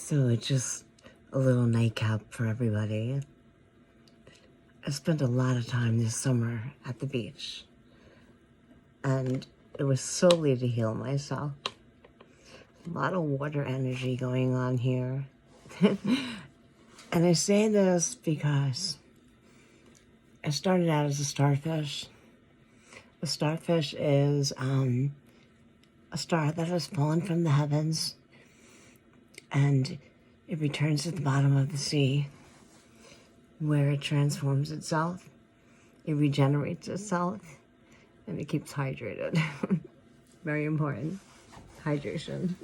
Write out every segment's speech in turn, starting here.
So it's just a little nightcap for everybody. I spent a lot of time this summer at the beach, and it was solely to heal myself. A lot of water energy going on here. And I say this because I started out as a starfish. A starfish is a star that has fallen from the heavens, and it returns to the bottom of the sea, where it transforms itself, it regenerates itself, and it keeps hydrated. Very important. Hydration.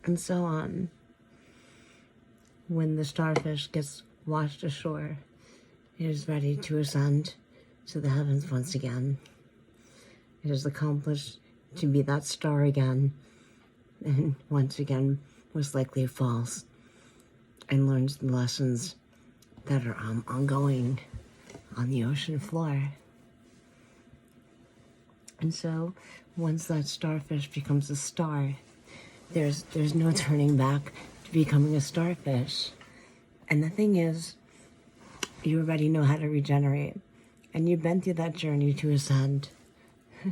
And so on. When the starfish gets washed ashore, it is ready to ascend to the heavens once again. It is accomplished to be that star again, and once again most likely falls and learns the lessons that are ongoing on the ocean floor. And so once that starfish becomes a star, there's no turning back to becoming a starfish. And the thing is, you already know how to regenerate, and you've been through that journey to ascend.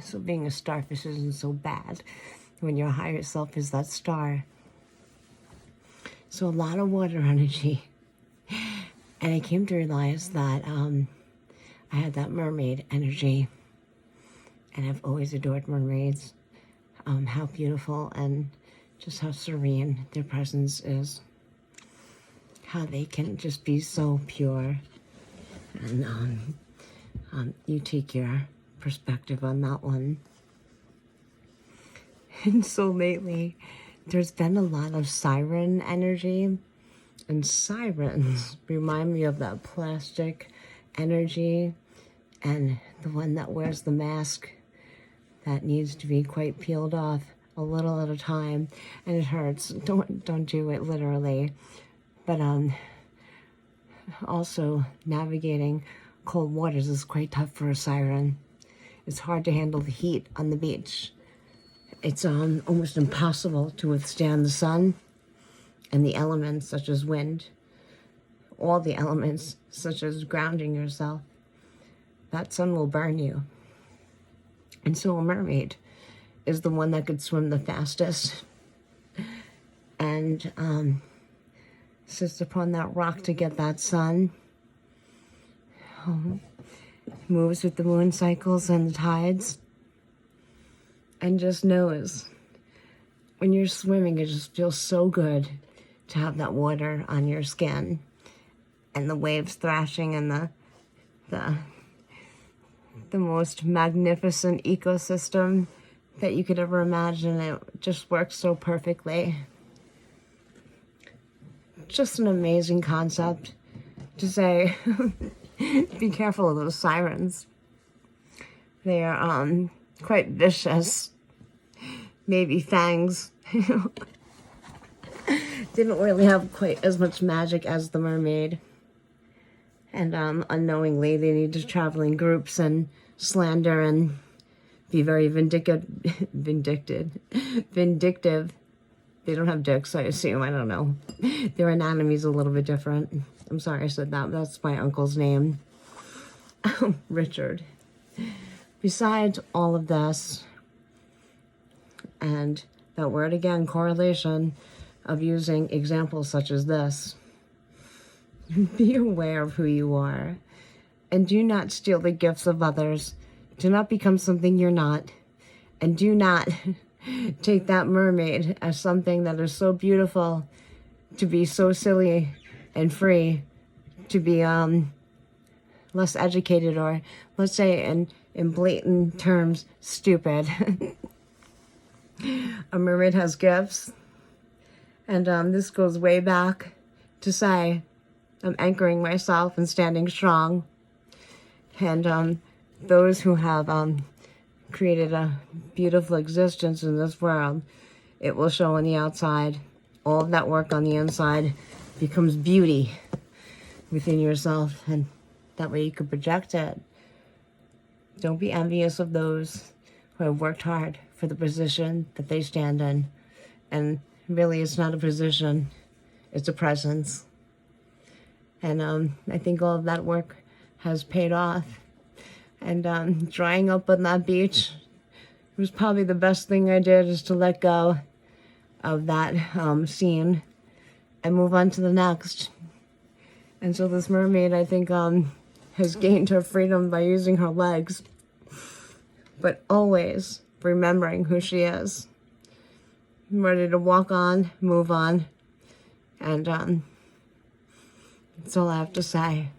So being a starfish isn't so bad when your higher self is that star. So a lot of water energy. And I came to realize that I had that mermaid energy. And I've always adored mermaids. How beautiful and just how serene their presence is. How they can just be so pure. And you take your perspective on that one. And so lately, there's been a lot of siren energy, and sirens remind me of that plastic energy and the one that wears the mask that needs to be quite peeled off a little at a time, and it hurts. Don't do it literally, but also navigating cold waters is quite tough for a siren. It's hard to handle the heat on the beach. It's almost impossible to withstand the sun and the elements such as wind, all the elements such as grounding yourself. That sun will burn you. And so a mermaid is the one that could swim the fastest and sits upon that rock to get that sun. Moves with the moon cycles and the tides, and just knows when you're swimming, it just feels so good to have that water on your skin and the waves thrashing and the most magnificent ecosystem that you could ever imagine. It just works so perfectly. Just an amazing concept to say. Be careful of those sirens. They are quite vicious. Maybe fangs. They don't really have quite as much magic as the mermaid. And unknowingly, they need to travel in groups and slander and be very vindictive. They don't have dicks, I assume. I don't know. Their anatomy's a little bit different. I'm sorry I said that. That's my uncle's name. Richard. Besides all of this, and that word again, correlation, of using examples such as this, be aware of who you are, and do not steal the gifts of others. Do not become something you're not, and do not take that mermaid as something that is so beautiful to be so silly and free, to be less educated, or let's say in blatant terms, stupid. A mermaid has gifts, and this goes way back to say I'm anchoring myself and standing strong. And those who have created a beautiful existence in this world, it will show on the outside. All of that work on the inside becomes beauty within yourself, and that way you can project it. Don't be envious of those who have worked hard for the position that they stand in, and really it's not a position, it's a presence. And I think all of that work has paid off. And drying up on that beach was probably the best thing I did, is to let go of that scene and move on to the next. And so this mermaid, I think, has gained her freedom by using her legs, but always remembering who she is. I'm ready to walk on, move on, and that's all I have to say.